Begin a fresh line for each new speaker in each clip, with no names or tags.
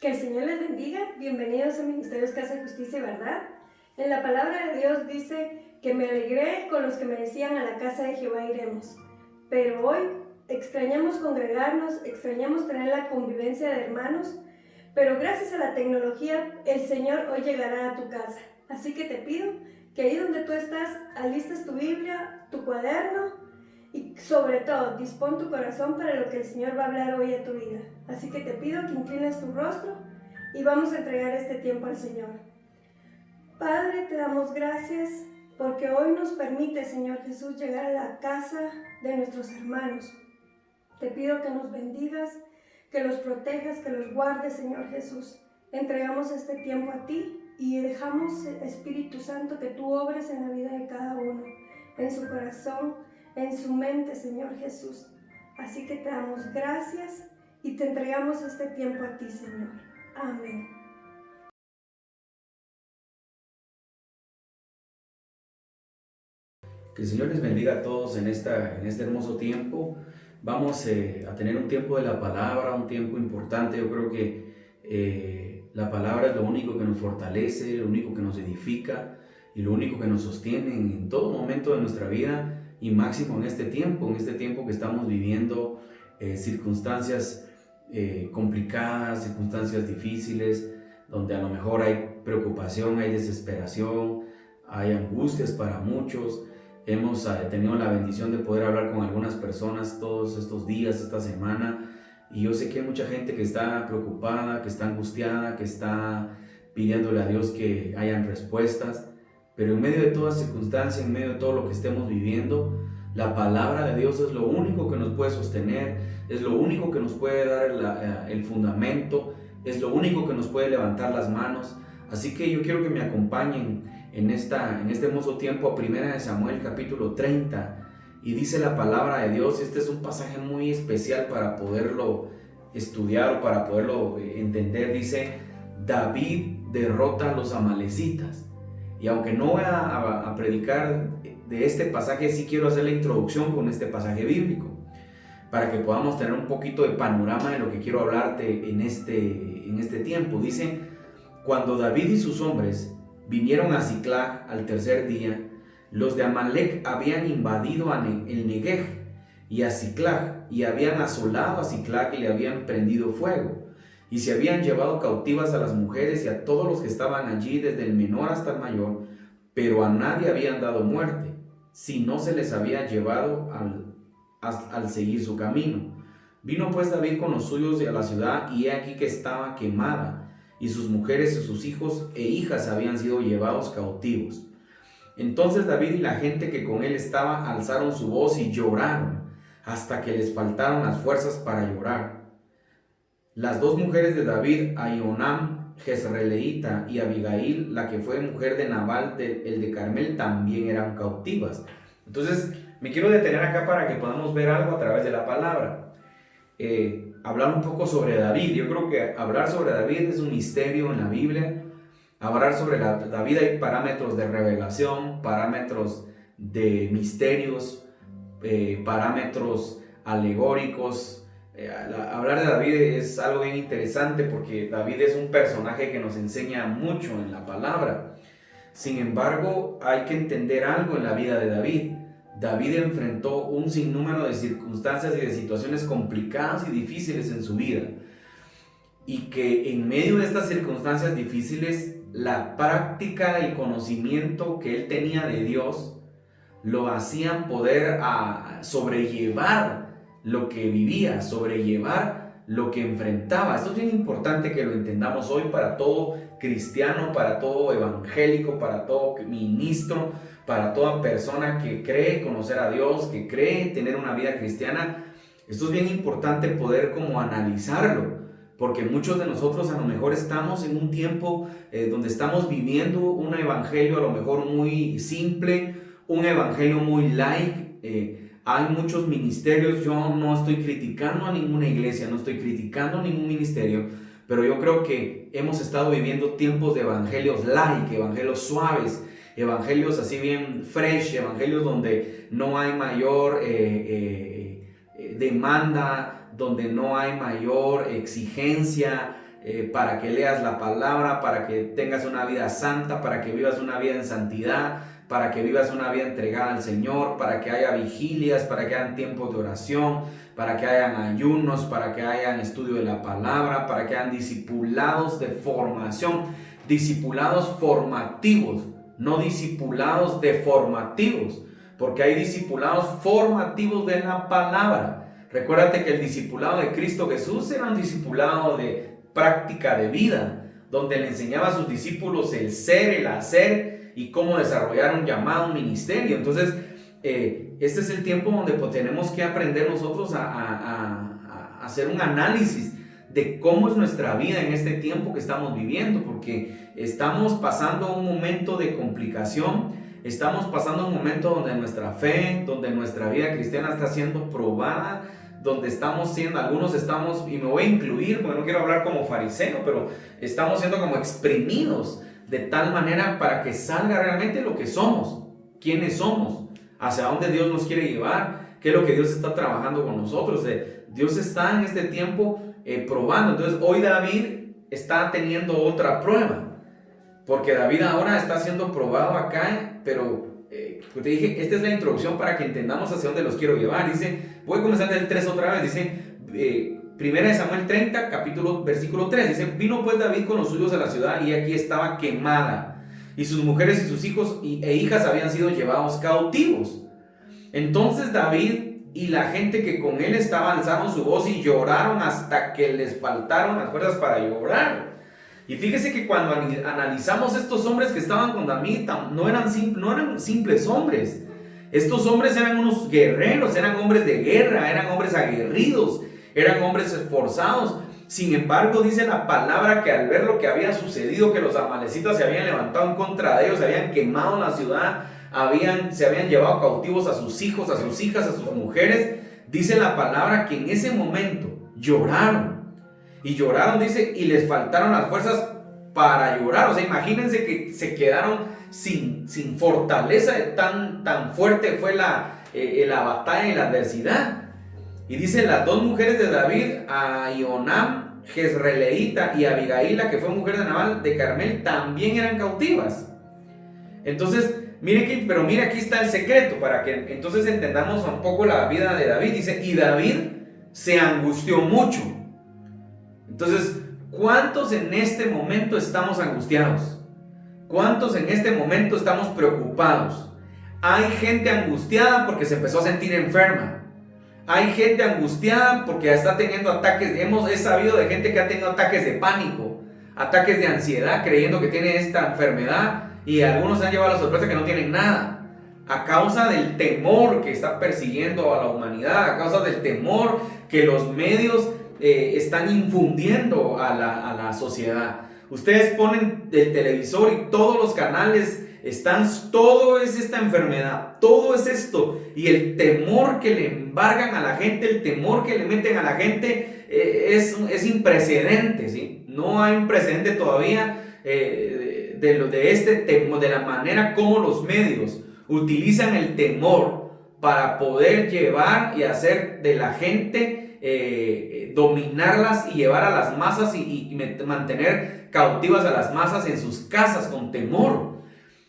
Que el Señor les bendiga. Bienvenidos a Ministerios Casa de Justicia y Verdad. En la palabra de Dios dice que me alegré con los que me decían a la casa de Jehová iremos. Pero hoy extrañamos congregarnos, extrañamos tener la convivencia de hermanos, pero gracias a la tecnología el Señor hoy llegará a tu casa. Así que te pido que ahí donde tú estás alistes tu Biblia, tu cuaderno y sobre todo dispón tu corazón para lo que el Señor va a hablar hoy a tu vida. Así que te pido que inclines tu rostro y vamos a entregar este tiempo al Señor. Padre, te damos gracias porque hoy nos permite, Señor Jesús, llegar a la casa de nuestros hermanos. Te pido que nos bendigas, que los protejas, que los guardes, Señor Jesús. Entregamos este tiempo a ti y dejamos, Espíritu Santo, que tú obres en la vida de cada uno, en su corazón, en su mente, Señor Jesús. Así que te damos gracias y te entregamos este tiempo a ti, Señor. Amén.
Que el Señor les bendiga a todos en este hermoso tiempo. Vamos a tener un tiempo de la palabra, un tiempo importante. Yo creo que la palabra es lo único que nos fortalece, lo único que nos edifica y lo único que nos sostiene en todo momento de nuestra vida, y máximo en este tiempo que estamos viviendo circunstancias complicadas, circunstancias difíciles, donde a lo mejor hay preocupación, hay desesperación, hay angustias para muchos. Hemos tenido la bendición de poder hablar con algunas personas todos estos días, esta semana, y yo sé que hay mucha gente que está preocupada, que está angustiada, que está pidiéndole a Dios que hayan respuestas. Pero en medio de toda circunstancia, en medio de todo lo que estemos viviendo, la palabra de Dios es lo único que nos puede sostener, es lo único que nos puede dar el fundamento, es lo único que nos puede levantar las manos. Así que yo quiero que me acompañen en este hermoso tiempo a 1 Samuel capítulo 30, y dice la palabra de Dios. Este es un pasaje muy especial para poderlo estudiar o para poderlo entender. Dice: David derrota a los amalecitas. Y aunque no voy a predicar de este pasaje, sí quiero hacer la introducción con este pasaje bíblico, para que podamos tener un poquito de panorama de lo que quiero hablarte en este tiempo. Dice: cuando David y sus hombres vinieron a Siclag al tercer día, los de Amalec habían invadido el Neguev y a Siclag, y habían asolado a Siclag y le habían prendido fuego. Y se habían llevado cautivas a las mujeres y a todos los que estaban allí, desde el menor hasta el mayor, pero a nadie habían dado muerte, si no se les había llevado al seguir su camino. Vino pues David con los suyos a la ciudad, y he aquí que estaba quemada, y sus mujeres y sus hijos e hijas habían sido llevados cautivos. Entonces David y la gente que con él estaba alzaron su voz y lloraron, hasta que les faltaron las fuerzas para llorar. Las dos mujeres de David, Ahinoam jezreelita y Abigail, la que fue mujer de Nabal el de Carmel, también eran cautivas. Entonces me quiero detener acá para que podamos ver algo a través de la palabra. Hablar un poco sobre David. Yo creo que hablar sobre David es un misterio en la Biblia. Hablar sobre David hay parámetros de revelación, parámetros de misterios, parámetros alegóricos. Hablar de David es algo bien interesante, porque David es un personaje que nos enseña mucho en la palabra. Sin embargo, hay que entender algo en la vida de David. David enfrentó un sinnúmero de circunstancias y de situaciones complicadas y difíciles en su vida, y que en medio de estas circunstancias difíciles, la práctica del conocimiento que él tenía de Dios lo hacían poder sobrellevar lo que vivía, sobrellevar lo que enfrentaba. Esto es bien importante que lo entendamos hoy para todo cristiano, para todo evangélico, para todo ministro, para toda persona que cree conocer a Dios, que cree tener una vida cristiana. Esto es bien importante poder como analizarlo, porque muchos de nosotros a lo mejor estamos en un tiempo donde estamos viviendo un evangelio a lo mejor muy simple, un evangelio muy light. Hay muchos ministerios. Yo no estoy criticando a ninguna iglesia, no estoy criticando a ningún ministerio, pero yo creo que hemos estado viviendo tiempos de evangelios light, evangelios suaves, evangelios así bien fresh, evangelios donde no hay mayor demanda, donde no hay mayor exigencia, para que leas la palabra, para que tengas una vida santa, para que vivas una vida en santidad, para que vivas una vida entregada al Señor, para que haya vigilias, para que hayan tiempos de oración, para que hayan ayunos, para que hayan estudio de la palabra, para que hayan discipulados de formación, discipulados formativos, no discipulados deformativos, porque hay discipulados formativos de la palabra. Recuérdate que el discipulado de Cristo Jesús era un discipulado de práctica de vida, donde le enseñaba a sus discípulos el ser, el hacer y cómo desarrollar un llamado, un ministerio. Entonces, este es el tiempo donde pues, tenemos que aprender nosotros a hacer un análisis de cómo es nuestra vida en este tiempo que estamos viviendo, porque estamos pasando un momento de complicación, estamos pasando un momento donde nuestra fe, donde nuestra vida cristiana está siendo probada, donde estamos siendo, algunos estamos, y me voy a incluir, porque no quiero hablar como fariseo, pero estamos siendo como exprimidos de tal manera para que salga realmente lo que somos, quiénes somos, hacia dónde Dios nos quiere llevar, qué es lo que Dios está trabajando con nosotros. Dios está en este tiempo probando. Entonces hoy David está teniendo otra prueba, porque David ahora está siendo probado acá, pero te dije, esta es la introducción para que entendamos hacia dónde los quiero llevar. Dice, voy a comenzar del 3 otra vez, dice, Primera de Samuel 30, versículo 3, dice, vino pues David con los suyos a la ciudad y aquí estaba quemada, y sus mujeres y sus hijos e hijas habían sido llevados cautivos. Entonces David y la gente que con él estaba alzaron su voz y lloraron hasta que les faltaron las fuerzas para llorar. Y fíjese que cuando analizamos estos hombres que estaban con David, no eran simples hombres. Estos hombres eran unos guerreros, eran hombres de guerra, eran hombres aguerridos, eran hombres esforzados. Sin embargo, dice la palabra que al ver lo que había sucedido, que los amalecitas se habían levantado en contra de ellos, se habían quemado la ciudad, se habían llevado cautivos a sus hijos, a sus hijas, a sus mujeres, dice la palabra que en ese momento lloraron. Y lloraron, dice, y les faltaron las fuerzas para llorar. O sea, imagínense que se quedaron sin fortaleza, tan fuerte fue la batalla y la adversidad. Y dice, las dos mujeres de David, Ahinoam, Jezreelita, y Abigaila, que fue mujer de Nabal de Carmel, también eran cautivas. Entonces, pero mire, aquí está el secreto, para que entonces entendamos un poco la vida de David. Dice, y David se angustió mucho. Entonces, ¿cuántos en este momento estamos angustiados? ¿Cuántos en este momento estamos preocupados? Hay gente angustiada porque se empezó a sentir enferma. Hay gente angustiada porque está teniendo ataques. He sabido de gente que ha tenido ataques de pánico, ataques de ansiedad, creyendo que tiene esta enfermedad, y algunos se han llevado a la sorpresa que no tienen nada, a causa del temor que está persiguiendo a la humanidad, a causa del temor que los medios están infundiendo a la sociedad. Ustedes ponen el televisor y todos los canales todo es esta enfermedad, todo es esto, y el temor que le embargan a la gente, el temor que le meten a la gente es sin precedentes, ¿sí? No hay un precedente todavía de la manera como los medios utilizan el temor para poder llevar y hacer de la gente, dominarlas y llevar a las masas y mantener cautivas a las masas en sus casas con temor.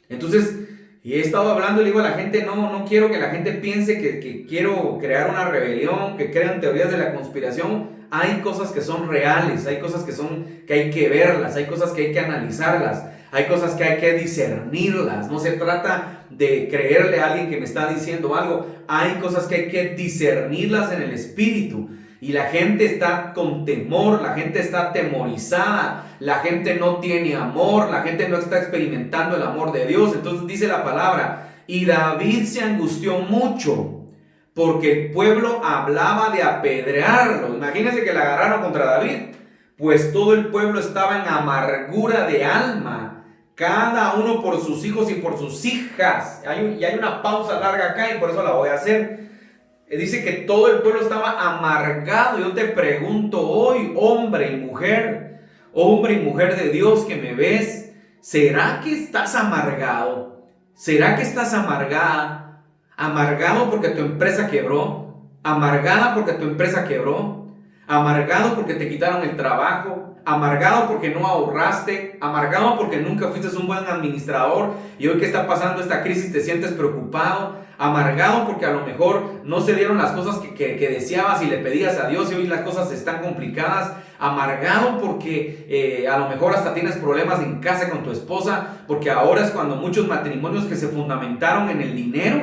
Entonces, y he estado hablando y le digo a la gente, no quiero que la gente piense que quiero crear una rebelión, que crean teorías de la conspiración. Hay cosas que son reales, hay cosas que hay que verlas, hay cosas que hay que analizarlas, hay cosas que hay que discernirlas. No se trata de creerle a alguien que me está diciendo algo, hay cosas que hay que discernirlas en el espíritu. Y la gente está con temor, la gente está atemorizada, la gente no tiene amor, la gente no está experimentando el amor de Dios. Entonces dice la palabra, y David se angustió mucho, porque el pueblo hablaba de apedrearlo. Imagínense que le agarraron contra David, pues todo el pueblo estaba en amargura de alma, cada uno por sus hijos y por sus hijas. Y hay una pausa larga acá y por eso la voy a hacer. Dice que todo el pueblo estaba amargado. Yo te pregunto hoy, hombre y mujer de Dios que me ves, ¿será que estás amargado? ¿Será que estás amargada? ¿Amargado porque tu empresa quebró? ¿Amargada porque tu empresa quebró? amargado porque te quitaron el trabajo, amargado porque no ahorraste, amargado porque nunca fuiste un buen administrador y hoy que está pasando esta crisis te sientes preocupado, amargado porque a lo mejor no se dieron las cosas que deseabas y le pedías a Dios y hoy las cosas están complicadas, amargado porque a lo mejor hasta tienes problemas en casa con tu esposa, porque ahora es cuando muchos matrimonios que se fundamentaron en el dinero,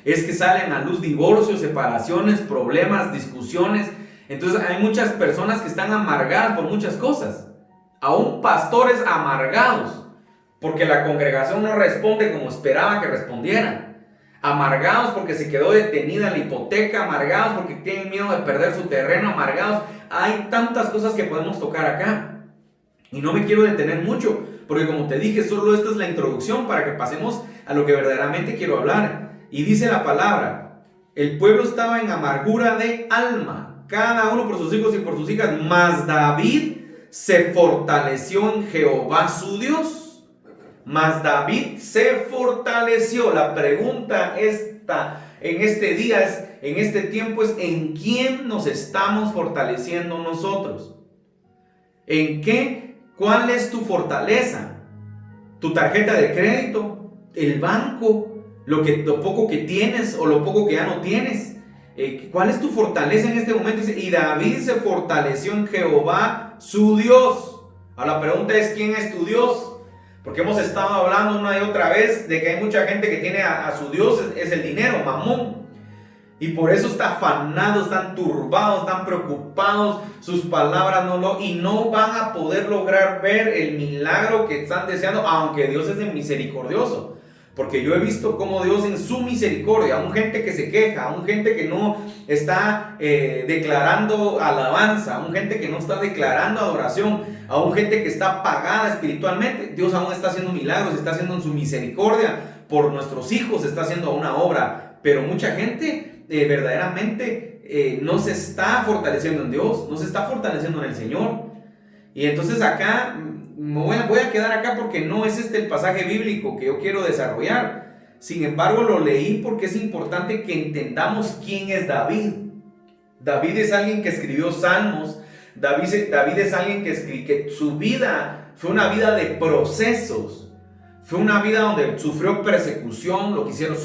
es que salen a luz divorcios, separaciones, problemas, discusiones. Entonces hay muchas personas que están amargadas por muchas cosas, aún pastores amargados, porque la congregación no responde como esperaba que respondieran, amargados porque se quedó detenida la hipoteca, amargados porque tienen miedo de perder su terreno, amargados. Hay tantas cosas que podemos tocar acá y no me quiero detener mucho, porque como te dije, solo esta es la introducción para que pasemos a lo que verdaderamente quiero hablar. Y dice la palabra, el pueblo estaba en amargura de alma, cada uno por sus hijos y por sus hijas, mas David se fortaleció en Jehová su Dios. Mas David se fortaleció. La pregunta esta en este día, en este tiempo, es ¿en quién nos estamos fortaleciendo nosotros? ¿En qué? ¿Cuál es tu fortaleza? ¿Tu tarjeta de crédito? ¿El banco? ¿Lo poco que tienes o lo poco que ya no tienes? ¿Cuál es tu fortaleza en este momento? Dice, y David se fortaleció en Jehová su Dios. Ahora la pregunta es, ¿quién es tu Dios? Porque hemos estado hablando una y otra vez de que hay mucha gente que tiene a su Dios, es el dinero, Mamón. Y por eso están afanados, están turbados, están preocupados, sus palabras y no van a poder lograr ver el milagro que están deseando, aunque Dios es misericordioso. Porque yo he visto cómo Dios en su misericordia, aún gente que se queja, aún gente que no está declarando alabanza, aún gente que no está declarando adoración, aún gente que está apagada espiritualmente, Dios aún está haciendo milagros, está haciendo en su misericordia por nuestros hijos, está haciendo una obra. Pero mucha gente verdaderamente no se está fortaleciendo en Dios, no se está fortaleciendo en el Señor. Y entonces acá voy a quedar acá porque no es este el pasaje bíblico que yo quiero desarrollar. Sin embargo, lo leí porque es importante que entendamos quién es David. David es alguien que escribió salmos. David es alguien que su vida fue una vida de procesos. Fue una vida donde sufrió persecución, lo quisieron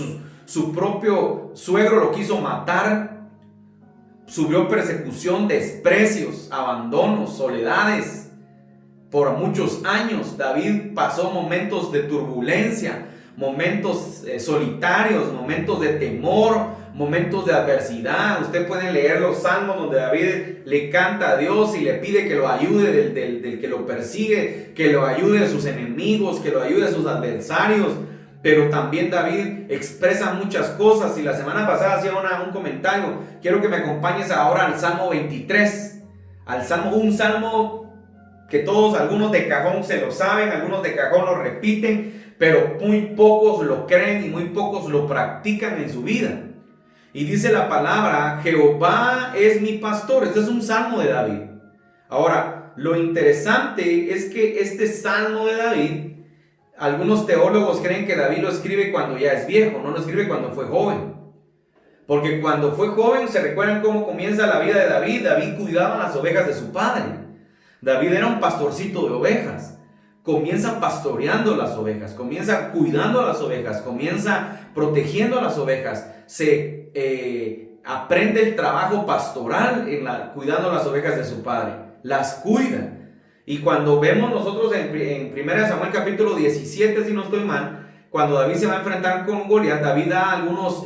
su propio suegro lo quiso matar. Sufrió persecución, desprecios, abandonos, soledades. Por muchos años David pasó momentos de turbulencia, momentos solitarios, momentos de temor, momentos de adversidad. Usted puede leer los salmos donde David le canta a Dios y le pide que lo ayude del que lo persigue, que lo ayude de sus enemigos, que lo ayude de sus adversarios. Pero también David expresa muchas cosas y la semana pasada hacía un comentario. Quiero que me acompañes ahora al Salmo 23, un salmo que todos, algunos de cajón se lo saben, algunos de cajón lo repiten, pero muy pocos lo creen y muy pocos lo practican en su vida. Y dice la palabra, Jehová es mi pastor. Este es un salmo de David. Ahora, lo interesante es que este salmo de David, algunos teólogos creen que David lo escribe cuando ya es viejo, no lo escribe cuando fue joven. Porque cuando fue joven, ¿se recuerdan cómo comienza la vida de David? David cuidaba las ovejas de su padre. David era un pastorcito de ovejas. Comienza pastoreando las ovejas, comienza cuidando a las ovejas, comienza protegiendo a las ovejas. Se aprende el trabajo pastoral cuidando las ovejas de su padre. Las cuida. Y cuando vemos nosotros en 1 Samuel capítulo 17, si no estoy mal, cuando David se va a enfrentar con Goliat, David da algunos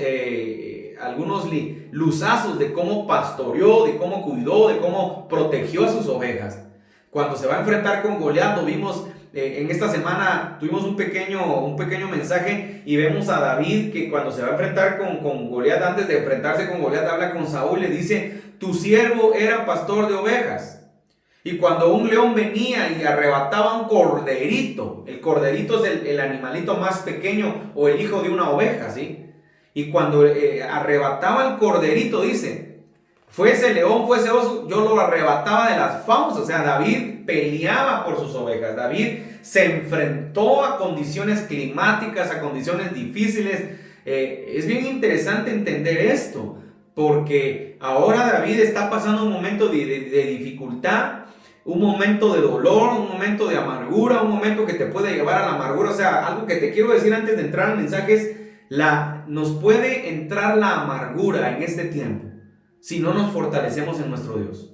luzazos de cómo pastoreó, de cómo cuidó, de cómo protegió a sus ovejas. Cuando se va a enfrentar con Goliat, lo vimos en esta semana, tuvimos un pequeño mensaje y vemos a David que cuando se va a enfrentar con Goliat, antes de enfrentarse con Goliat, habla con Saúl y le dice, tu siervo era pastor de ovejas. Y cuando un león venía y arrebataba un corderito, el corderito es el animalito más pequeño o el hijo de una oveja, ¿sí? Y cuando arrebataba el corderito, dice, fuese león, fuese oso, yo lo arrebataba de las fauces. O sea, David peleaba por sus ovejas. David se enfrentó a condiciones climáticas, a condiciones difíciles. Es bien interesante entender esto, porque ahora David está pasando un momento de dificultad, un momento de dolor, un momento de amargura, un momento que te puede llevar a la amargura. O sea, algo que te quiero decir antes de entrar al mensaje es, nos puede entrar la amargura en este tiempo si no nos fortalecemos en nuestro Dios.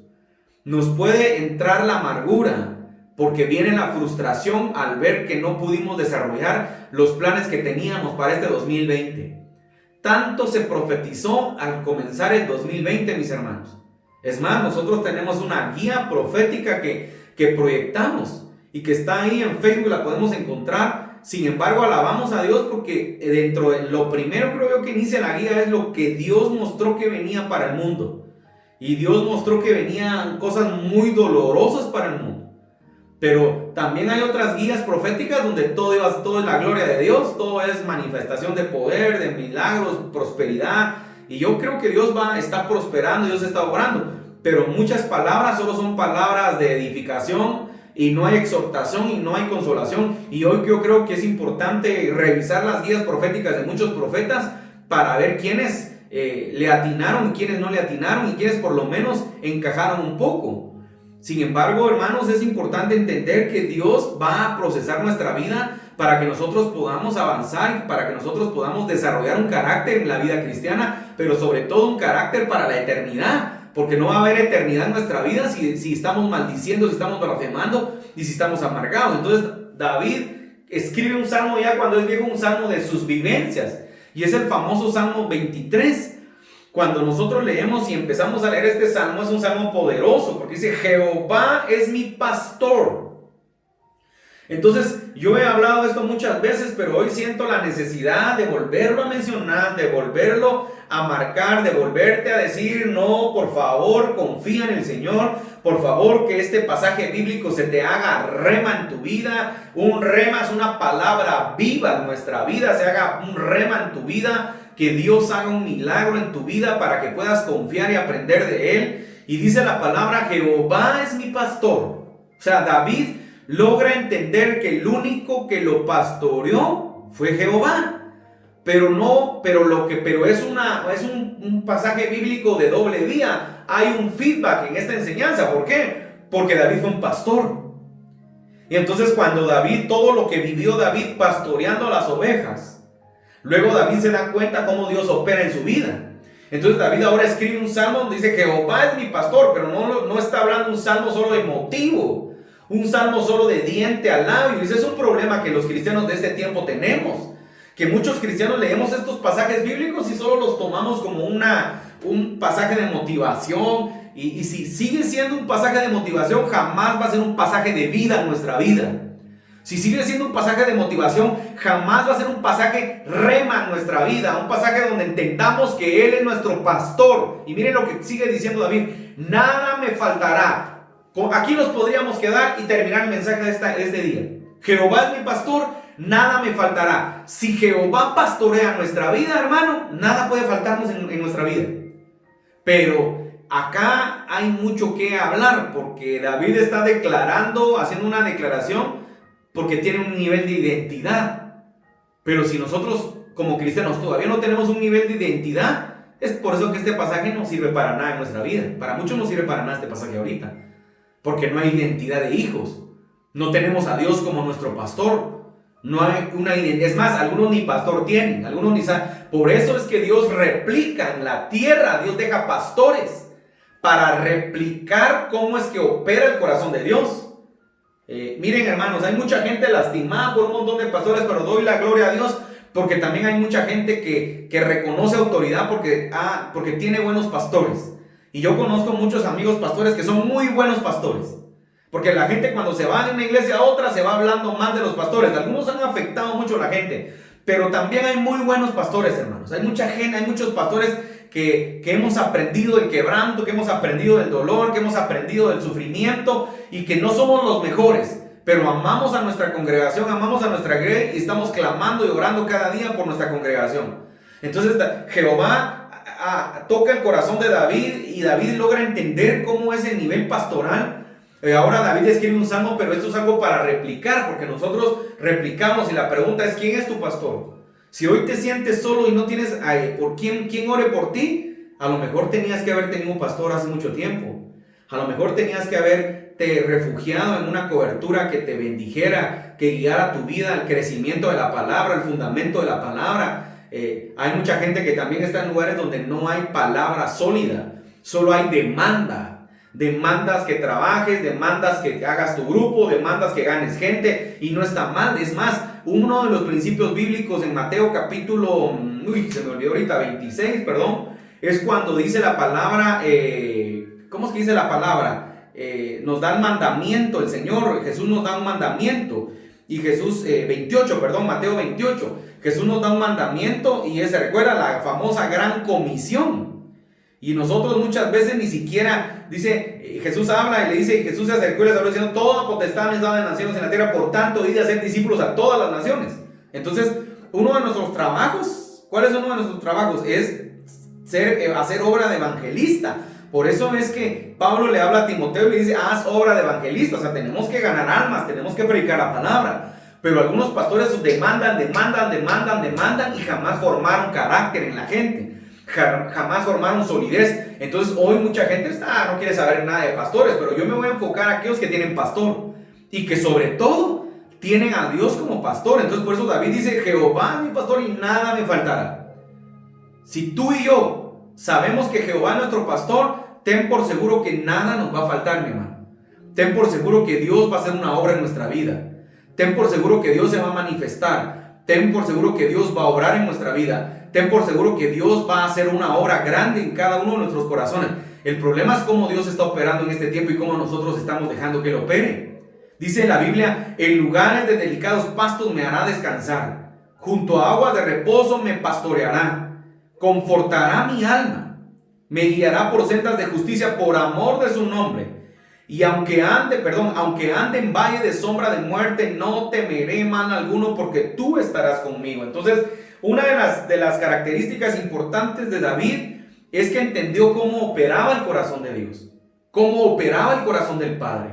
Nos puede entrar la amargura porque viene la frustración al ver que no pudimos desarrollar los planes que teníamos para este 2020. Tanto se profetizó al comenzar el 2020, mis hermanos. Es más, nosotros tenemos una guía profética que proyectamos y que está ahí en Facebook, la podemos encontrar. Sin embargo, alabamos a Dios porque dentro de lo primero, creo yo, que inicia la guía es lo que Dios mostró que venía para el mundo. Y Dios mostró que venían cosas muy dolorosas para el mundo. Pero también hay otras guías proféticas donde todo es la gloria de Dios, todo es manifestación de poder, de milagros, prosperidad. Y yo creo que Dios está prosperando, Dios está obrando. Pero muchas palabras solo son palabras de edificación y no hay exhortación y no hay consolación. Y hoy yo creo que es importante revisar las guías proféticas de muchos profetas para ver quiénes le atinaron y quiénes no le atinaron y quiénes por lo menos encajaron un poco. Sin embargo, hermanos, es importante entender que Dios va a procesar nuestra vida para que nosotros podamos avanzar y para que nosotros podamos desarrollar un carácter en la vida cristiana, pero sobre todo un carácter para la eternidad, porque no va a haber eternidad en nuestra vida si estamos maldiciendo, si estamos blasfemando y si estamos amargados. Entonces, David escribe un salmo ya cuando es viejo, un salmo de sus vivencias, y es el famoso Salmo 23. Cuando nosotros leemos y empezamos a leer este salmo, es un salmo poderoso, porque dice, Jehová es mi pastor. Entonces, yo he hablado de esto muchas veces, pero hoy siento la necesidad de volverlo a mencionar, de volverlo a marcar, de volverte a decir, no, por favor, confía en el Señor. Por favor, que este pasaje bíblico se te haga rema en tu vida. Un rema es una palabra viva en nuestra vida, se haga un rema en tu vida. Que Dios haga un milagro en tu vida para que puedas confiar y aprender de Él. Y dice la palabra, Jehová es mi pastor. O sea, David logra entender que el único que lo pastoreó fue Jehová. Pero es un pasaje bíblico de doble vía. Hay un feedback en esta enseñanza. ¿Por qué? Porque David fue un pastor. Y entonces cuando todo lo que vivió David pastoreando las ovejas, luego David se da cuenta cómo Dios opera en su vida. Entonces David ahora escribe un salmo donde dice, Jehová es mi pastor, pero no está hablando un salmo solo emotivo, un salmo solo de diente al labio. Y ese es un problema que los cristianos de este tiempo tenemos, que muchos cristianos leemos estos pasajes bíblicos y solo los tomamos como un pasaje de motivación. Y si sigue siendo un pasaje de motivación, jamás va a ser un pasaje de vida en nuestra vida. Si sigue siendo un pasaje de motivación, jamás va a ser un pasaje rema en nuestra vida, un pasaje donde entendamos que Él es nuestro pastor. Y miren lo que sigue diciendo David, nada me faltará. Aquí nos podríamos quedar y terminar el mensaje de este día. Jehová es mi pastor, nada me faltará. Si Jehová pastorea nuestra vida, hermano, nada puede faltarnos en nuestra vida. Pero acá hay mucho que hablar, porque David está haciendo una declaración, porque tiene un nivel de identidad. Pero si nosotros como cristianos todavía no tenemos un nivel de identidad, es por eso que este pasaje no sirve para nada en nuestra vida. Para muchos no sirve para nada este pasaje ahorita, porque no hay identidad de hijos. No tenemos a Dios como nuestro pastor. No hay una identidad. Es más, algunos ni pastor tienen, algunos ni saben. Por eso es que Dios replica en la tierra. Dios deja pastores para replicar cómo es que opera el corazón de Dios. Miren, hermanos, hay mucha gente lastimada por un montón de pastores, pero doy la gloria a Dios porque también hay mucha gente que reconoce autoridad porque tiene buenos pastores. Y yo conozco muchos amigos pastores que son muy buenos pastores, porque la gente cuando se va de una iglesia a otra se va hablando mal de los pastores. Algunos han afectado mucho a la gente, pero también hay muy buenos pastores, hermanos. Hay mucha gente, hay muchos pastores que hemos aprendido del quebranto, que hemos aprendido del dolor, que hemos aprendido del sufrimiento y que no somos los mejores, pero amamos a nuestra congregación, amamos a nuestra iglesia y estamos clamando y orando cada día por nuestra congregación. Entonces Jehová toca el corazón de David y David logra entender cómo es el nivel pastoral. Ahora David escribe un salmo, pero esto es algo para replicar, porque nosotros replicamos y la pregunta es, ¿quién es tu pastor? Si hoy te sientes solo y no tienes por quién ore por ti, A lo mejor tenías que haber tenido un pastor hace mucho tiempo. A lo mejor tenías que haberte refugiado en una cobertura que te bendijera, que guiara tu vida al crecimiento de la palabra, al fundamento de la palabra. Hay mucha gente que también está en lugares donde no hay palabra sólida, solo hay demanda. Demandas que trabajes, demandas que hagas tu grupo, demandas que ganes gente, y no está mal. Es más, uno de los principios bíblicos en Mateo capítulo, se me olvidó ahorita, 26, perdón, es cuando dice la palabra, ¿cómo es que dice la palabra? Nos da el mandamiento, el Señor, Jesús nos da un mandamiento, y Jesús, 28, perdón, Mateo 28, Jesús nos da un mandamiento, y se recuerda la famosa gran comisión. Y nosotros muchas veces ni siquiera, dice, Jesús habla y le dice, Jesús se acercó y les habló diciendo, toda potestad me es dada en naciones en la tierra, por tanto, id a hacer discípulos a todas las naciones. Entonces, uno de nuestros trabajos, ¿cuál es uno de nuestros trabajos? Es hacer obra de evangelista. Por eso es que Pablo le habla a Timoteo y le dice, haz obra de evangelista. O sea, tenemos que ganar almas, tenemos que predicar la palabra. Pero algunos pastores demandan y jamás formaron carácter en la gente. Jamás formaron solidez. Entonces hoy mucha gente no quiere saber nada de pastores, pero yo me voy a enfocar a aquellos que tienen pastor y que sobre todo tienen a Dios como pastor. Entonces por eso David dice, Jehová es mi pastor y nada me faltará. Si tú y yo sabemos que Jehová es nuestro pastor, ten por seguro que nada nos va a faltar, mi hermano. Ten por seguro que Dios va a hacer una obra en nuestra vida. Ten por seguro que Dios se va a manifestar. Ten por seguro que Dios va a obrar en nuestra vida. Ten por seguro que Dios va a hacer una obra grande en cada uno de nuestros corazones. El problema es cómo Dios está operando en este tiempo y cómo nosotros estamos dejando que Él opere. Dice la Biblia, en lugares de delicados pastos me hará descansar. Junto a aguas de reposo me pastoreará. Confortará mi alma. Me guiará por sendas de justicia por amor de su nombre. Y aunque ande en valle de sombra de muerte, no temeré mal alguno porque tú estarás conmigo. Entonces, una de las características importantes de David es que entendió cómo operaba el corazón de Dios, cómo operaba el corazón del Padre,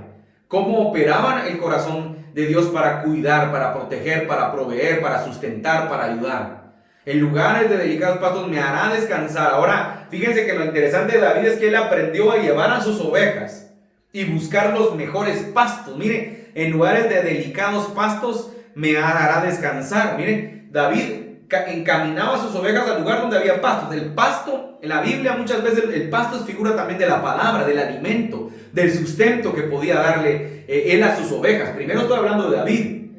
cómo operaba el corazón de Dios para cuidar, para proteger, para proveer, para sustentar, para ayudar. En lugares de delicados pastos me hará descansar. Ahora, fíjense que lo interesante de David es que él aprendió a llevar a sus ovejas y buscar los mejores pastos. Mire, en lugares de delicados pastos me hará descansar. Mire, David encaminaba a sus ovejas al lugar donde había pastos. El pasto, en la Biblia muchas veces el pasto es figura también de la palabra, del alimento, del sustento que podía darle él a sus ovejas. Primero estoy hablando de David.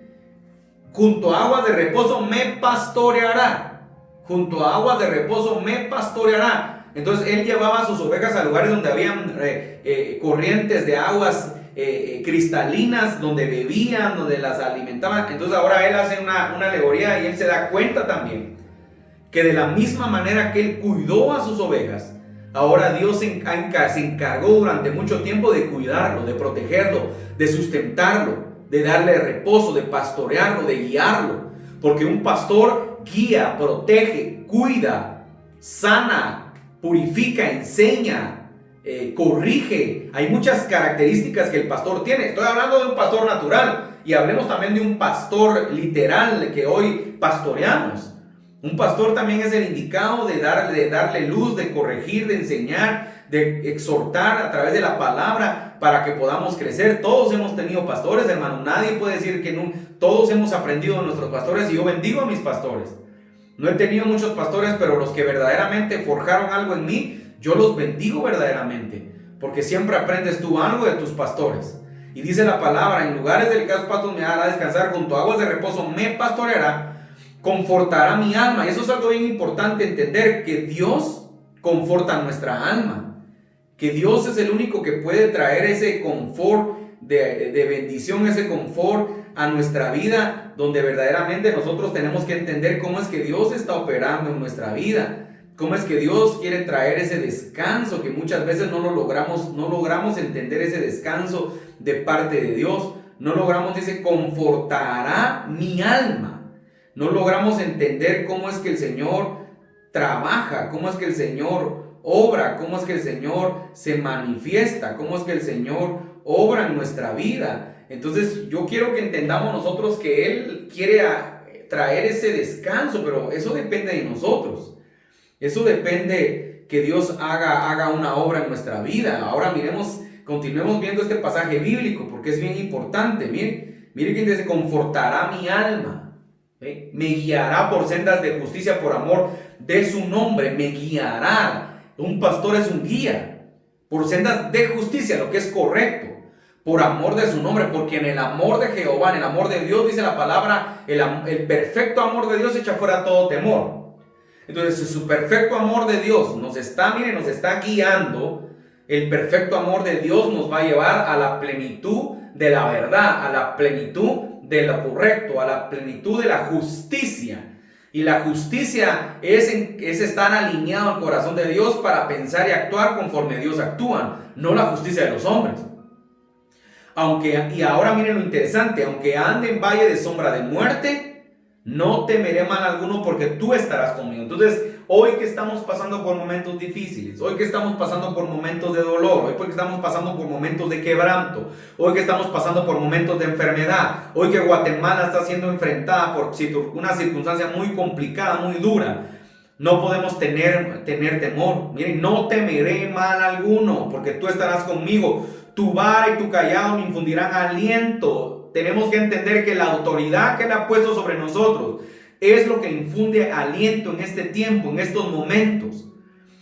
Junto a aguas de reposo me pastoreará. Junto a aguas de reposo me pastoreará. Entonces él llevaba a sus ovejas a lugares donde habían corrientes de aguas cristalinas, donde bebían, donde las alimentaban. Entonces ahora él hace una alegoría y él se da cuenta también que de la misma manera que él cuidó a sus ovejas, ahora Dios se encargó durante mucho tiempo de cuidarlo, de protegerlo, de sustentarlo, de darle reposo, de pastorearlo, de guiarlo. Porque un pastor guía, protege, cuida, sana, purifica, enseña, corrige. Hay muchas características que el pastor tiene. Estoy hablando de un pastor natural y hablemos también de un pastor literal que hoy pastoreamos. Un pastor también es el indicado de darle luz, de corregir, de enseñar, de exhortar a través de la palabra para que podamos crecer. Todos hemos tenido pastores, hermano. Nadie puede decir que no. Todos hemos aprendido de nuestros pastores y yo bendigo a mis pastores. No he tenido muchos pastores, pero los que verdaderamente forjaron algo en mí, yo los bendigo verdaderamente, porque siempre aprendes tú algo de tus pastores. Y dice la palabra, en lugares delicados pastos me hará descansar, junto a aguas de reposo me pastoreará, confortará mi alma. Y eso es algo bien importante, entender que Dios conforta nuestra alma, que Dios es el único que puede traer ese confort de bendición, ese confort a nuestra vida, donde verdaderamente nosotros tenemos que entender cómo es que Dios está operando en nuestra vida. Cómo es que Dios quiere traer ese descanso que muchas veces no logramos entender ese descanso de parte de Dios. No logramos, dice, confortará mi alma. No logramos entender cómo es que el Señor trabaja, cómo es que el Señor obra, cómo es que el Señor se manifiesta, cómo es que el Señor obra en nuestra vida. Entonces yo quiero que entendamos nosotros que Él quiere traer ese descanso, pero eso depende de nosotros. Eso depende que Dios haga una obra en nuestra vida. Ahora continuemos viendo este pasaje bíblico porque es bien importante. Mire que dice: confortará mi alma, me guiará por sendas de justicia por amor de su nombre. Me guiará. Un pastor es un guía por sendas de justicia, lo que es correcto, por amor de su nombre, porque en el amor de Jehová, en el amor de Dios, dice la palabra, el perfecto amor de Dios echa fuera todo temor. Entonces, su perfecto amor de Dios nos está guiando. El perfecto amor de Dios nos va a llevar a la plenitud de la verdad, a la plenitud de lo correcto, a la plenitud de la justicia. Y la justicia es estar alineado al corazón de Dios para pensar y actuar conforme Dios actúa, no la justicia de los hombres. Y ahora miren lo interesante: aunque ande en valle de sombra de muerte, no temeré mal alguno, porque tú estarás conmigo. Entonces, hoy que estamos pasando por momentos difíciles, hoy que estamos pasando por momentos de dolor, hoy que estamos pasando por momentos de quebranto, hoy que estamos pasando por momentos de enfermedad, hoy que Guatemala está siendo enfrentada por una circunstancia muy complicada, muy dura, no podemos tener temor. Miren: no temeré mal alguno, porque tú estarás conmigo. Tu vara y tu callado me infundirán aliento. Tenemos que entender que la autoridad que Él ha puesto sobre nosotros es lo que infunde aliento en este tiempo, en estos momentos.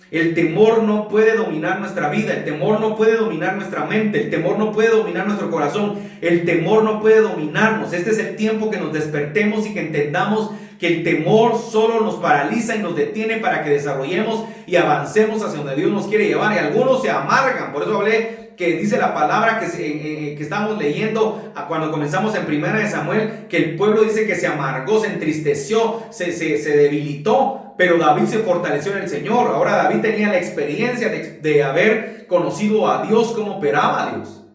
El temor no puede dominar nuestra vida, el temor no puede dominar nuestra mente, el temor no puede dominar nuestro corazón, el temor no puede dominarnos. Este es el tiempo que nos despertemos y que entendamos que el temor solo nos paraliza y nos detiene para que desarrollemos y avancemos hacia donde Dios nos quiere llevar. Y algunos se amargan. Por eso hablé que dice la palabra que estamos leyendo cuando comenzamos en 1 de Samuel, que el pueblo dice que se amargó, se entristeció, se debilitó, pero David se fortaleció en el Señor. Ahora David tenía la experiencia de haber conocido a Dios, cómo operaba a Dios,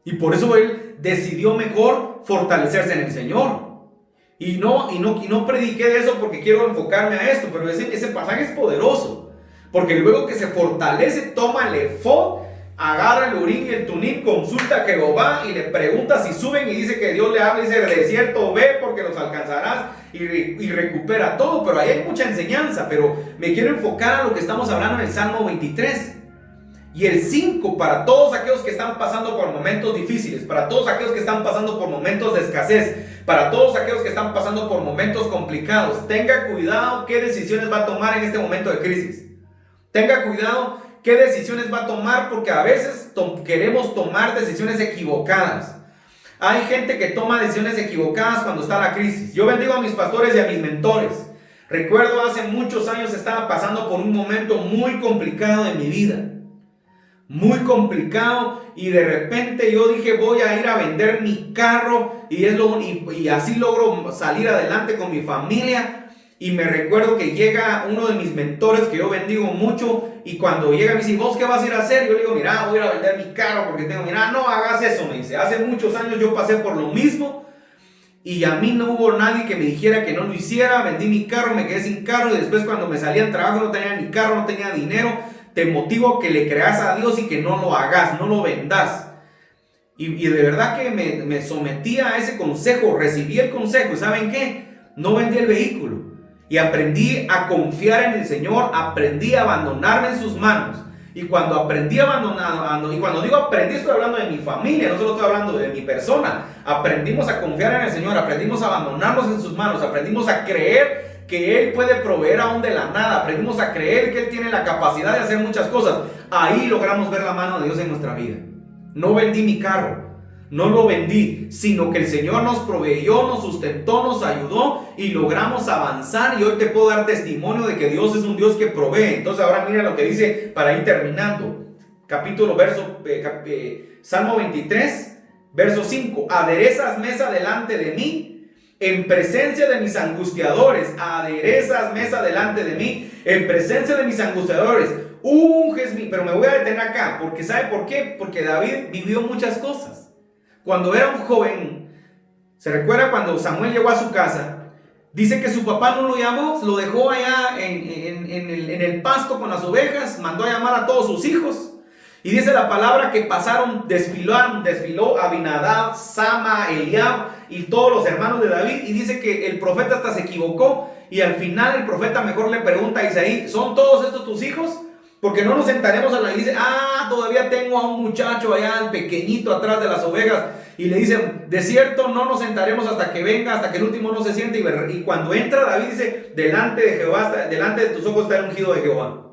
y por eso él decidió mejor fortalecerse en el Señor. Y no prediqué de eso porque quiero enfocarme a esto, pero ese pasaje es poderoso, porque luego que se fortalece, toma el efod, agarra el urín y el tumim, consulta a Jehová y le pregunta si suben, y dice que Dios le habla y dice: de cierto ve, porque los alcanzarás, y recupera todo. Pero ahí hay mucha enseñanza, pero me quiero enfocar a lo que estamos hablando en el Salmo 23 y el 5, para todos aquellos que están pasando por momentos difíciles, para todos aquellos que están pasando por momentos de escasez, para todos aquellos que están pasando por momentos complicados. Tenga cuidado qué decisiones va a tomar en este momento de crisis. Tenga cuidado qué decisiones va a tomar, porque a veces queremos tomar decisiones equivocadas. Hay gente que toma decisiones equivocadas cuando está la crisis. Yo bendigo a mis pastores y a mis mentores. Recuerdo hace muchos años estaba pasando por un momento muy complicado en mi vida. Muy complicado, y de repente yo dije: voy a ir a vender mi carro y así logro salir adelante con mi familia. Y me recuerdo que llega uno de mis mentores que yo bendigo mucho, y cuando llega me dice: ¿vos qué vas a ir a hacer? Yo le digo: mira, voy a ir a vender mi carro porque no hagas eso. Me dice: hace muchos años yo pasé por lo mismo y a mí no hubo nadie que me dijera que no lo hiciera. Vendí mi carro, me quedé sin carro, y después cuando me salía al trabajo no tenía ni carro, no tenía dinero. Te motivo a que le creas a Dios y que no lo hagas, no lo vendas. Y de verdad que me sometí a ese consejo, recibí el consejo, y ¿saben qué? No vendí el vehículo. Y aprendí a confiar en el Señor, aprendí a abandonarme en sus manos. Y cuando aprendí a abandonar, y cuando digo aprendí, estoy hablando de mi familia, no solo estoy hablando de mi persona. Aprendimos a confiar en el Señor, aprendimos a abandonarnos en sus manos, aprendimos a creer que Él puede proveer aún de la nada, aprendimos a creer que Él tiene la capacidad de hacer muchas cosas. Ahí logramos ver la mano de Dios en nuestra vida. No vendí mi carro, no lo vendí, sino que el Señor nos proveyó, nos sustentó, nos ayudó y logramos avanzar. Y hoy te puedo dar testimonio de que Dios es un Dios que provee. Entonces ahora mira lo que dice para ir terminando. Salmo 23, verso 5. Aderezas mesa delante de mí en presencia de mis angustiadores. Aderezas mesa delante de mí en presencia de mis angustiadores. Unges mi... Pero me voy a detener acá, porque ¿sabe por qué? Porque David vivió muchas cosas. Cuando era un joven, ¿se recuerda cuando Samuel llegó a su casa? Dice que su papá no lo llamó, lo dejó allá en el pasto con las ovejas, mandó a llamar a todos sus hijos. Y dice la palabra que desfiló Abinadab, Sama, Eliab y todos los hermanos de David. Y dice que el profeta hasta se equivocó. Y al final el profeta mejor le pregunta a Isaí: ¿son todos estos tus hijos? Porque no nos sentaremos a la y dice, todavía tengo a un muchacho allá, el pequeñito atrás de las ovejas. Y le dicen, de cierto, no nos sentaremos hasta que venga, hasta que el último no se siente. Y cuando entra David dice, delante de Jehová, delante de tus ojos está el ungido de Jehová.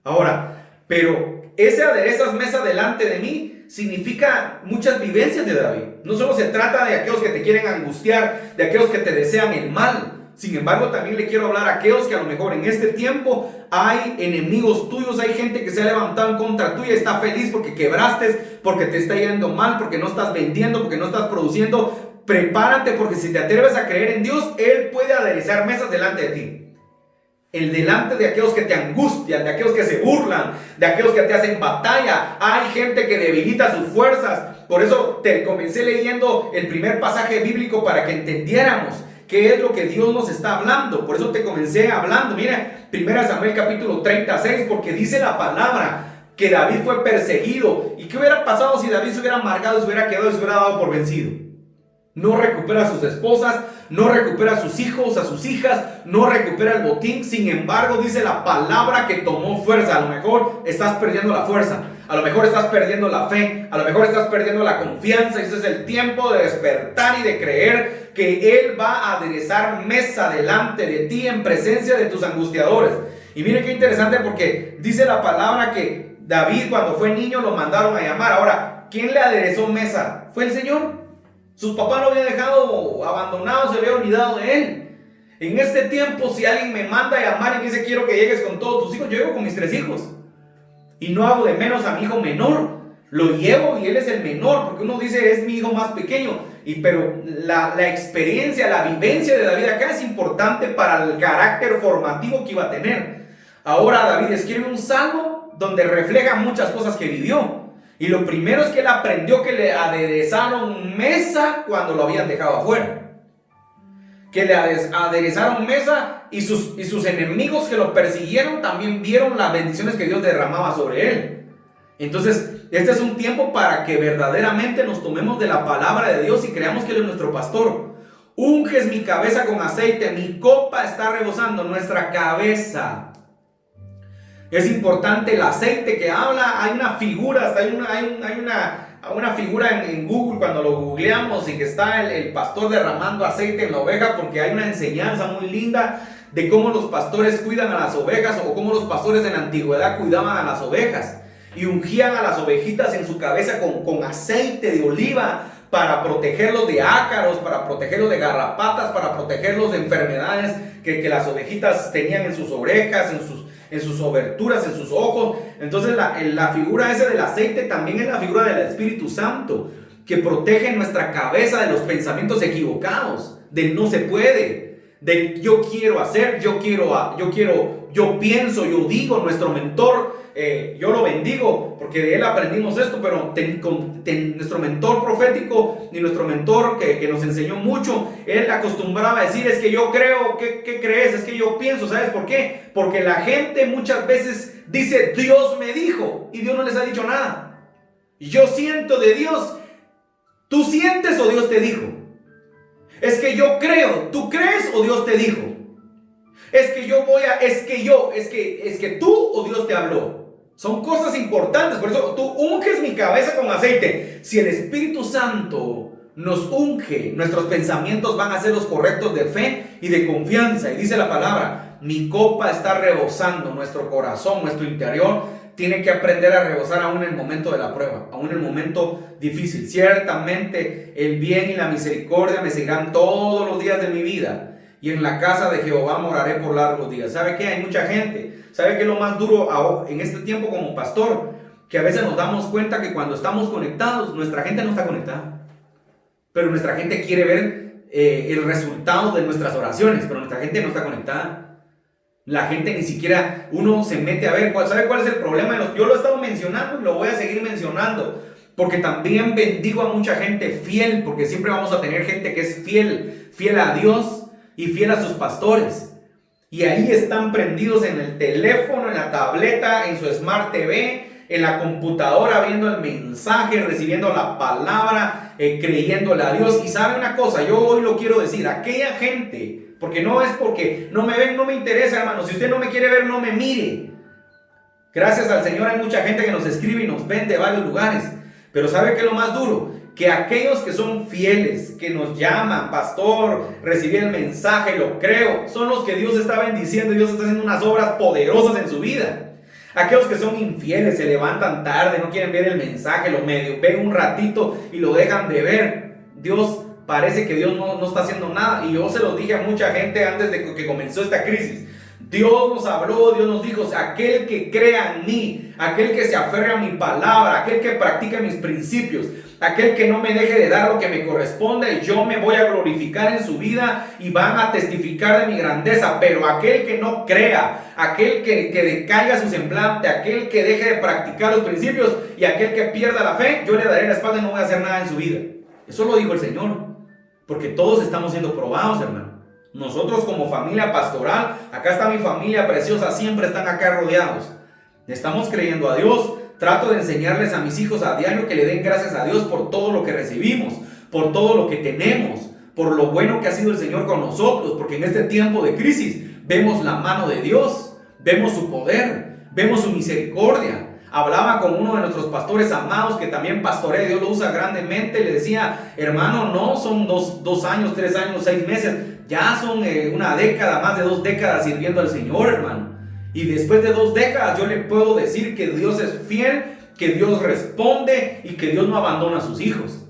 Ahora, pero ese aderezas mesa delante de mí significa muchas vivencias de David. No solo se trata de aquellos que te quieren angustiar, de aquellos que te desean el mal. Sin embargo, también le quiero hablar a aquellos que a lo mejor en este tiempo hay enemigos tuyos, hay gente que se ha levantado en contra tuya, está feliz porque quebraste, porque te está yendo mal, porque no estás vendiendo, porque no estás produciendo. Prepárate, porque si te atreves a creer en Dios, Él puede aderezar mesas delante de ti. El delante de aquellos que te angustian, de aquellos que se burlan, de aquellos que te hacen batalla. Hay gente que debilita sus fuerzas. Por eso te comencé leyendo el primer pasaje bíblico para que entendiéramos qué es lo que Dios nos está hablando. Por eso te comencé hablando. Mira, 1 Samuel capítulo 36, porque dice la palabra que David fue perseguido. ¿Y qué hubiera pasado si David se hubiera amargado, se hubiera quedado y se hubiera dado por vencido? No recupera a sus esposas, no recupera a sus hijos, a sus hijas, no recupera el botín. Sin embargo, dice la palabra que tomó fuerza. A lo mejor estás perdiendo la fuerza, a lo mejor estás perdiendo la fe, a lo mejor estás perdiendo la confianza. Ese es el tiempo de despertar y de creer que Él va a aderezar mesa delante de ti en presencia de tus angustiadores. Y mire qué interesante, porque dice la palabra que David, cuando fue niño, lo mandaron a llamar. Ahora, ¿quién le aderezó mesa? Fue el Señor. Sus papás lo habían dejado abandonado, se había olvidado de él. En este tiempo, si alguien me manda a llamar y me dice, quiero que llegues con todos tus hijos, yo llego con mis 3 hijos. Y no hago de menos a mi hijo menor. Lo llevo y él es el menor, porque uno dice, es mi hijo más pequeño. Pero la experiencia, la vivencia de David acá es importante para el carácter formativo que iba a tener. Ahora David escribe un salmo donde refleja muchas cosas que vivió. Y lo primero es que él aprendió que le aderezaron mesa cuando lo habían dejado afuera. Que le aderezaron mesa y sus enemigos que lo persiguieron también vieron las bendiciones que Dios derramaba sobre él. Entonces, este es un tiempo para que verdaderamente nos tomemos de la palabra de Dios y creamos que Él es nuestro pastor. Unges mi cabeza con aceite, mi copa está rebosando, nuestra cabeza. Es importante el aceite que habla. Hay una figura, hasta hay una figura en Google cuando lo googleamos y que está el pastor derramando aceite en la oveja, porque hay una enseñanza muy linda de cómo los pastores cuidan a las ovejas o cómo los pastores en la antigüedad cuidaban a las ovejas y ungían a las ovejitas en su cabeza con aceite de oliva para protegerlos de ácaros, para protegerlos de garrapatas, para protegerlos de enfermedades que las ovejitas tenían en sus orejas, en sus oberturas, en sus ojos. Entonces la figura esa del aceite también es la figura del Espíritu Santo, que protege nuestra cabeza de los pensamientos equivocados, del no se puede, de yo quiero hacer, yo pienso, yo digo. Nuestro mentor, yo lo bendigo porque de él aprendimos esto, pero nuestro mentor profético y nuestro mentor que nos enseñó mucho, él acostumbraba a decir, es que yo creo. ¿Qué crees? Es que yo pienso. ¿Sabes por qué? Porque la gente muchas veces dice, Dios me dijo, y Dios no les ha dicho nada. Yo siento de Dios. ¿Tú sientes o Dios te dijo? Es que yo creo. ¿Tú crees o Dios te dijo? Es que tú o Dios te habló. Son cosas importantes. Por eso tú unges mi cabeza con aceite. Si el Espíritu Santo nos unge, nuestros pensamientos van a ser los correctos de fe y de confianza. Y dice la palabra, mi copa está rebosando. Nuestro corazón, nuestro interior tiene que aprender a rebosar aún en el momento de la prueba, aún en el momento difícil. Ciertamente el bien y la misericordia me seguirán todos los días de mi vida, y en la casa de Jehová moraré por largos días. ¿Sabe qué? Hay mucha gente. ¿Sabe qué es lo más duro en este tiempo como pastor? Que a veces nos damos cuenta que cuando estamos conectados, nuestra gente no está conectada. Pero nuestra gente quiere ver el resultado de nuestras oraciones, pero nuestra gente no está conectada. La gente ni siquiera, uno se mete a ver, ¿sabe cuál es el problema? Yo lo he estado mencionando y lo voy a seguir mencionando, porque también bendigo a mucha gente fiel, porque siempre vamos a tener gente que es fiel a Dios y fiel a sus pastores. Y ahí están prendidos en el teléfono, en la tableta, en su Smart TV, en la computadora, viendo el mensaje, recibiendo la palabra, creyéndole a Dios. Y sabe una cosa, yo hoy lo quiero decir, aquella gente, porque no es porque no me ven, no me interesa, hermano. Si usted no me quiere ver, no me mire. Gracias al Señor hay mucha gente que nos escribe y nos ven de varios lugares. Pero ¿sabe qué es lo más duro? Que aquellos que son fieles, que nos llaman, pastor, recibí el mensaje, lo creo, son los que Dios está bendiciendo y Dios está haciendo unas obras poderosas en su vida. Aquellos que son infieles, se levantan tarde, no quieren ver el mensaje, lo medio, ven un ratito y lo dejan de ver. Parece que Dios no está haciendo nada. Y yo se lo dije a mucha gente antes de que comenzó esta crisis. Dios nos habló, Dios nos dijo, aquel que crea en mí, aquel que se aferre a mi palabra, aquel que practique mis principios, aquel que no me deje de dar lo que me corresponde, yo me voy a glorificar en su vida y van a testificar de mi grandeza. Pero aquel que no crea, aquel que decaiga su semblante, aquel que deje de practicar los principios y aquel que pierda la fe, yo le daré la espalda y no voy a hacer nada en su vida. Eso lo dijo el Señor, porque todos estamos siendo probados, hermano. Nosotros como familia pastoral, acá está mi familia preciosa, siempre están acá rodeados. Estamos creyendo a Dios. Trato de enseñarles a mis hijos a diario que le den gracias a Dios por todo lo que recibimos, por todo lo que tenemos, por lo bueno que ha sido el Señor con nosotros, porque en este tiempo de crisis vemos la mano de Dios, vemos su poder, vemos su misericordia. Hablaba con uno de nuestros pastores amados que también pastorea, Dios lo usa grandemente, le decía, hermano, no son 2 años, 3 años, 6 meses, ya son una década, más de 2 décadas sirviendo al Señor, hermano. Y después de 2 décadas yo le puedo decir que Dios es fiel, que Dios responde y que Dios no abandona a sus hijos.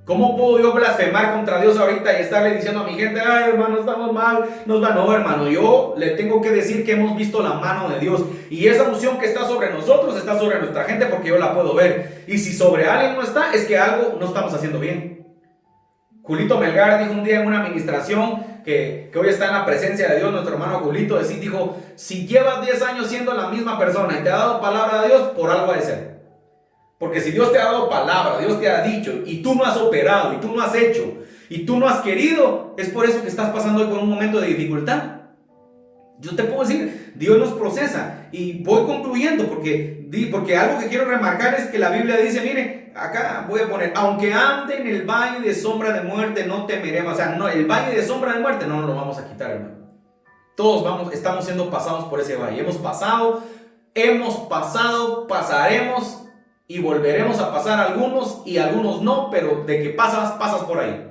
¿Cómo puedo yo blasfemar contra Dios ahorita y estarle diciendo a mi gente, ay hermano, estamos mal, nos va? No, hermano, yo le tengo que decir que hemos visto la mano de Dios. Y esa unción que está sobre nosotros está sobre nuestra gente porque yo la puedo ver. Y si sobre alguien no está, es que algo no estamos haciendo bien. Julito Melgar dijo un día en una administración que hoy está en la presencia de Dios, nuestro hermano Julito, dijo, si llevas 10 años siendo la misma persona y te ha dado palabra de Dios, por algo ha de ser. Porque si Dios te ha dado palabra, Dios te ha dicho, y tú no has operado, y tú no has hecho, y tú no has querido, es por eso que estás pasando hoy por un momento de dificultad. Yo te puedo decir, Dios nos procesa, y voy concluyendo, porque algo que quiero remarcar es que la Biblia dice, mire, acá voy a poner, aunque ande en el valle de sombra de muerte, no temeremos. O sea, no, el valle de sombra de muerte no nos lo vamos a quitar, hermano. Todos estamos siendo pasados por ese valle. Hemos pasado, pasaremos y volveremos a pasar algunos y algunos no, pero de que pasas por ahí.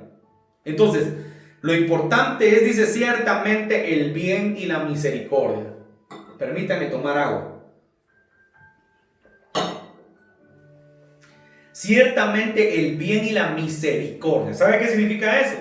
Entonces, lo importante es, dice, ciertamente el bien y la misericordia. Permítanme tomar agua. Ciertamente el bien y la misericordia. ¿Sabe qué significa eso?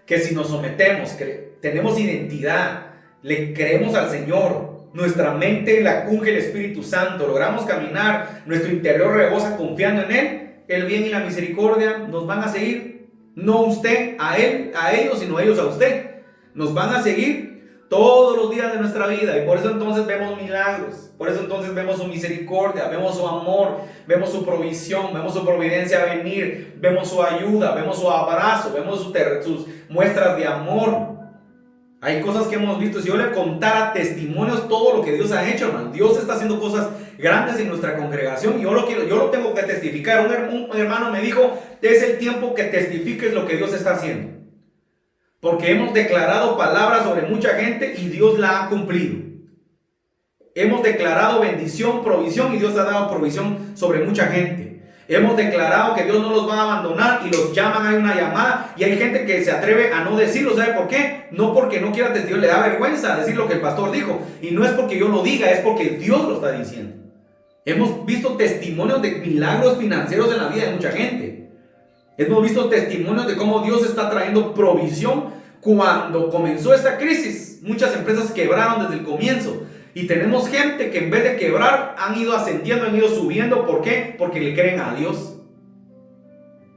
Que si nos sometemos, tenemos identidad, le creemos al Señor, nuestra mente la unge el Espíritu Santo, logramos caminar, nuestro interior rebosa confiando en Él, el bien y la misericordia nos van a seguir. No usted a ellos, sino ellos a usted. Nos van a seguir todos los días de nuestra vida, y por eso entonces vemos milagros, por eso entonces vemos su misericordia, vemos su amor, vemos su provisión, vemos su providencia a venir, vemos su ayuda, vemos su abrazo, vemos sus muestras de amor. Hay cosas que hemos visto. Si yo le contara testimonios, todo lo que Dios ha hecho, hermano, Dios está haciendo cosas grandes en nuestra congregación y yo lo tengo que testificar. Un hermano me dijo, es el tiempo que testifiques lo que Dios está haciendo. Porque hemos declarado palabras sobre mucha gente y Dios la ha cumplido. Hemos declarado bendición, provisión, y Dios ha dado provisión sobre mucha gente. Hemos declarado que Dios no los va a abandonar y los llaman, hay una llamada y hay gente que se atreve a no decirlo. ¿Sabe por qué? No porque no quiera testificar, le da vergüenza decir lo que el pastor dijo. Y no es porque yo lo diga, es porque Dios lo está diciendo. Hemos visto testimonios de milagros financieros en la vida de mucha gente. Hemos visto testimonios de cómo Dios está trayendo provisión. Cuando comenzó esta crisis, muchas empresas quebraron desde el comienzo. Y tenemos gente que en vez de quebrar han ido ascendiendo, han ido subiendo. ¿Por qué? Porque le creen a Dios.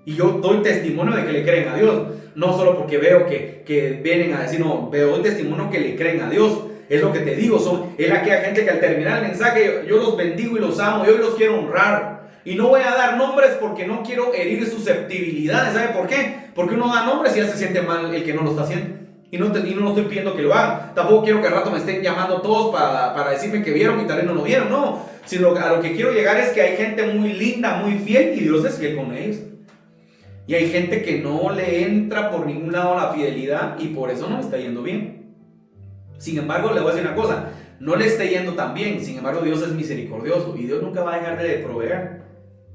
Y yo doy testimonio de que le creen a Dios. No solo porque veo que vienen a decir, no, doy testimonio que le creen a Dios. Es lo que te digo, es aquella gente que al terminar el mensaje, yo los bendigo y los amo, y hoy los quiero honrar. Y no voy a dar nombres porque no quiero herir susceptibilidades. ¿Sabe por qué? Porque uno da nombres y ya se siente mal el que no lo está haciendo. Y no estoy pidiendo que lo hagan. Tampoco quiero que al rato me estén llamando todos para decirme que vieron y tal vez no lo vieron. No, sino a lo que quiero llegar es que hay gente muy linda, muy fiel, y Dios es fiel con ellos. Y hay gente que no le entra por ningún lado la fidelidad y por eso no me está yendo bien. Sin embargo, le voy a decir una cosa. no le esté yendo tan bien. Sin embargo, Dios es misericordioso y Dios nunca va a dejar de proveer.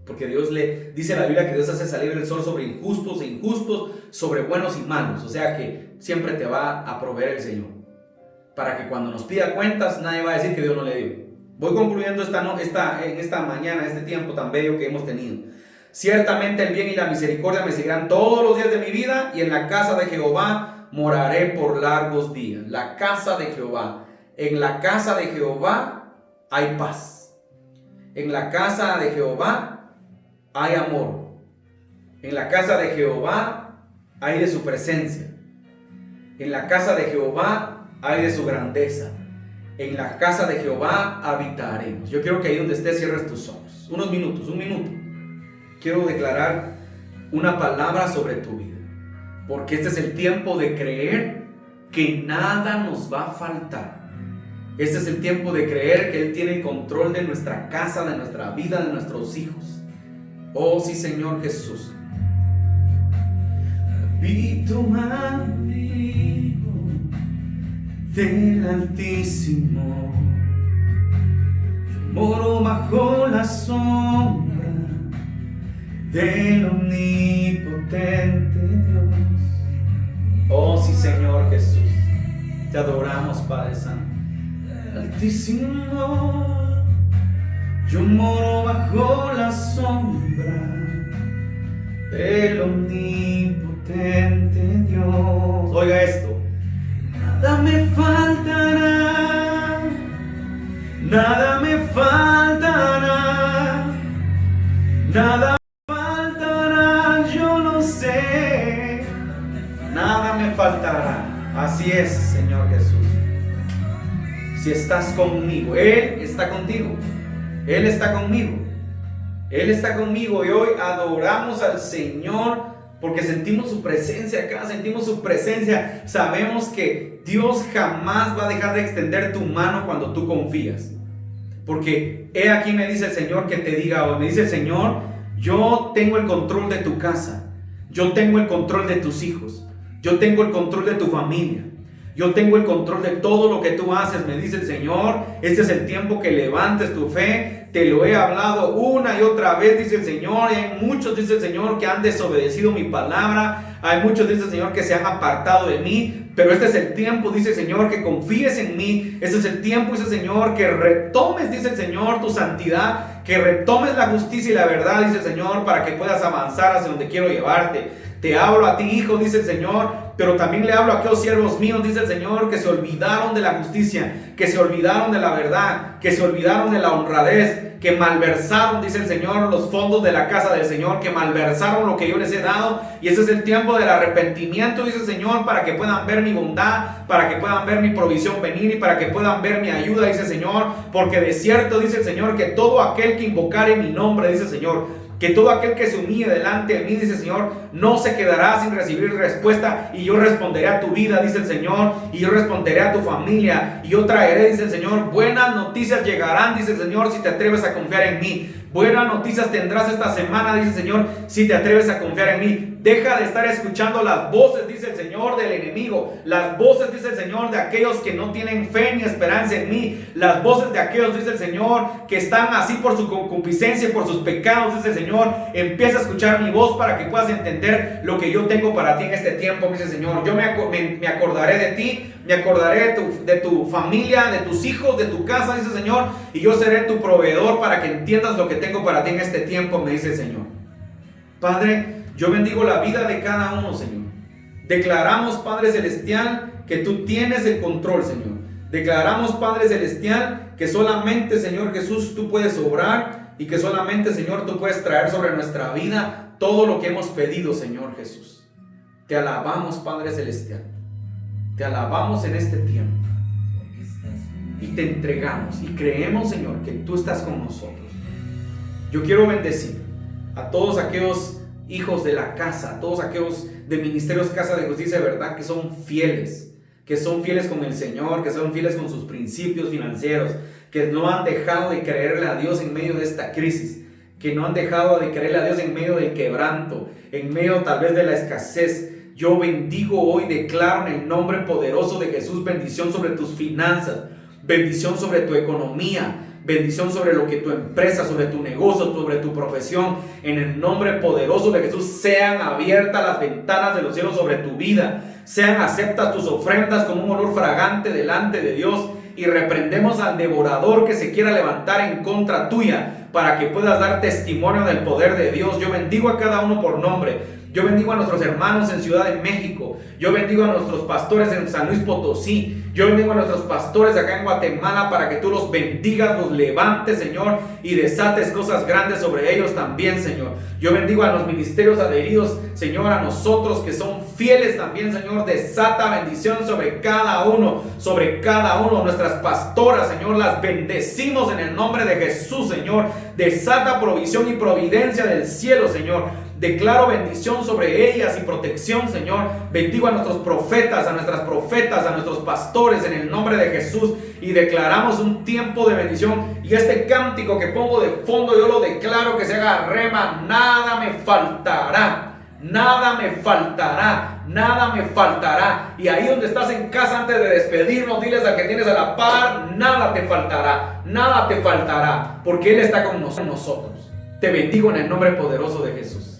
Porque Dios le dice en la Biblia que Dios hace salir el sol sobre injustos e injustos, sobre buenos y malos. O sea que siempre te va a proveer el Señor. Para que cuando nos pida cuentas, nadie va a decir que Dios no le dio. Voy concluyendo esta mañana, este tiempo tan bello que hemos tenido. Ciertamente el bien y la misericordia me seguirán todos los días de mi vida, y en la casa de Jehová moraré por largos días. La casa de Jehová. En la casa de Jehová hay paz. En la casa de Jehová hay amor. En la casa de Jehová hay de su presencia. En la casa de Jehová hay de su grandeza. En la casa de Jehová habitaremos. Yo quiero que ahí donde estés cierres tus ojos. Unos minutos, un minuto. Quiero declarar una palabra sobre tu vida. Porque este es el tiempo de creer que nada nos va a faltar. Este es el tiempo de creer que Él tiene el control de nuestra casa, de nuestra vida, de nuestros hijos. Oh sí, Señor Jesús. Habito amigo del Altísimo, moro bajo la sombra del omnipotente Dios. Oh sí, Señor Jesús, te adoramos, Padre Santo. Altísimo, yo moro bajo la sombra del omnipotente Dios. Oiga esto. Nada me faltará, nada me faltará, nada me faltará, yo lo sé, nada me faltará. Así es, Señor Jesús. Si estás conmigo, Él está contigo, Él está conmigo, Él está conmigo, y hoy adoramos al Señor porque sentimos su presencia acá, sentimos su presencia. Sabemos que Dios jamás va a dejar de extender tu mano cuando tú confías. Porque he aquí me dice el Señor que te diga hoy, me dice el Señor, yo tengo el control de tu casa, yo tengo el control de tus hijos, yo tengo el control de tu familia, yo tengo el control de todo lo que tú haces, me dice el Señor. Este es el tiempo que levantes tu fe. Te lo he hablado una y otra vez, dice el Señor. Hay muchos, dice el Señor, que han desobedecido mi palabra. Hay muchos, dice el Señor, que se han apartado de mí. Pero este es el tiempo, dice el Señor, que confíes en mí. Este es el tiempo, dice el Señor, que retomes, dice el Señor, tu santidad. Que retomes la justicia y la verdad, dice el Señor, para que puedas avanzar hacia donde quiero llevarte. Te hablo a ti, hijo, dice el Señor, pero también le hablo a aquellos siervos míos, dice el Señor, que se olvidaron de la justicia, que se olvidaron de la verdad, que se olvidaron de la honradez, que malversaron, dice el Señor, los fondos de la casa del Señor, que malversaron lo que yo les he dado. Y ese es el tiempo del arrepentimiento, dice el Señor, para que puedan ver mi bondad, para que puedan ver mi provisión venir y para que puedan ver mi ayuda, dice el Señor. Porque de cierto, dice el Señor, que todo aquel que invocare mi nombre, dice el Señor, que todo aquel que se humille delante de mí, dice el Señor, no se quedará sin recibir respuesta. Y yo responderé a tu vida, dice el Señor, y yo responderé a tu familia, y yo traeré, dice el Señor, buenas noticias llegarán, dice el Señor, si te atreves a confiar en mí. Buenas noticias tendrás esta semana, dice el Señor, si te atreves a confiar en mí. Deja de estar escuchando las voces, dice el Señor, del enemigo. Las voces, dice el Señor, de aquellos que no tienen fe ni esperanza en mí. Las voces de aquellos, dice el Señor, que están así por su concupiscencia, por sus pecados, dice el Señor. Empieza a escuchar mi voz para que puedas entender lo que yo tengo para ti en este tiempo, dice el Señor. Yo me acordaré de ti, me acordaré de tu familia, de tus hijos, de tu casa, dice el Señor. Y yo seré tu proveedor para que entiendas lo que tengo para ti en este tiempo, me dice el Señor. Padre, yo bendigo la vida de cada uno, Señor. Declaramos, Padre Celestial, que tú tienes el control, Señor. Declaramos, Padre Celestial, que solamente, Señor Jesús, tú puedes obrar y que solamente, Señor, tú puedes traer sobre nuestra vida todo lo que hemos pedido, Señor Jesús. Te alabamos, Padre Celestial. Te alabamos en este tiempo. Y te entregamos y creemos, Señor, que tú estás con nosotros. Yo quiero bendecir a todos aquellos hijos de la casa, a todos aquellos de Ministerios Casa de Justicia, ¿verdad? Que son fieles con el Señor, que son fieles con sus principios financieros, que no han dejado de creerle a Dios en medio de esta crisis, que no han dejado de creerle a Dios en medio del quebranto, en medio tal vez de la escasez. Yo bendigo hoy, declaro en el nombre poderoso de Jesús bendición sobre tus finanzas, bendición sobre tu economía, bendición sobre lo que tu empresa, sobre tu negocio, sobre tu profesión. En el nombre poderoso de Jesús, sean abiertas las ventanas de los cielos sobre tu vida. Sean aceptas tus ofrendas como un olor fragante delante de Dios. Y reprendemos al devorador que se quiera levantar en contra tuya, para que puedas dar testimonio del poder de Dios. Yo bendigo a cada uno por nombre. Yo bendigo a nuestros hermanos en Ciudad de México. Yo bendigo a nuestros pastores en San Luis Potosí. Yo bendigo a nuestros pastores acá en Guatemala, para que tú los bendigas, los levantes, Señor, y desates cosas grandes sobre ellos también, Señor. Yo bendigo a los ministerios adheridos, Señor, a nosotros que son fieles también, Señor. Desata bendición sobre cada uno, nuestras pastoras, Señor, las bendecimos en el nombre de Jesús, Señor. Desata provisión y providencia del cielo, Señor. Declaro bendición sobre ellas y protección, Señor. Bendigo a nuestros profetas, a nuestras profetas, a nuestros pastores en el nombre de Jesús. Y declaramos un tiempo de bendición. Y este cántico que pongo de fondo, yo lo declaro que se haga rema. Nada me faltará. Nada me faltará. Nada me faltará. Y ahí donde estás en casa, antes de despedirnos, diles al que tienes a la par: nada te faltará. Nada te faltará. Porque Él está con nosotros. Te bendigo en el nombre poderoso de Jesús.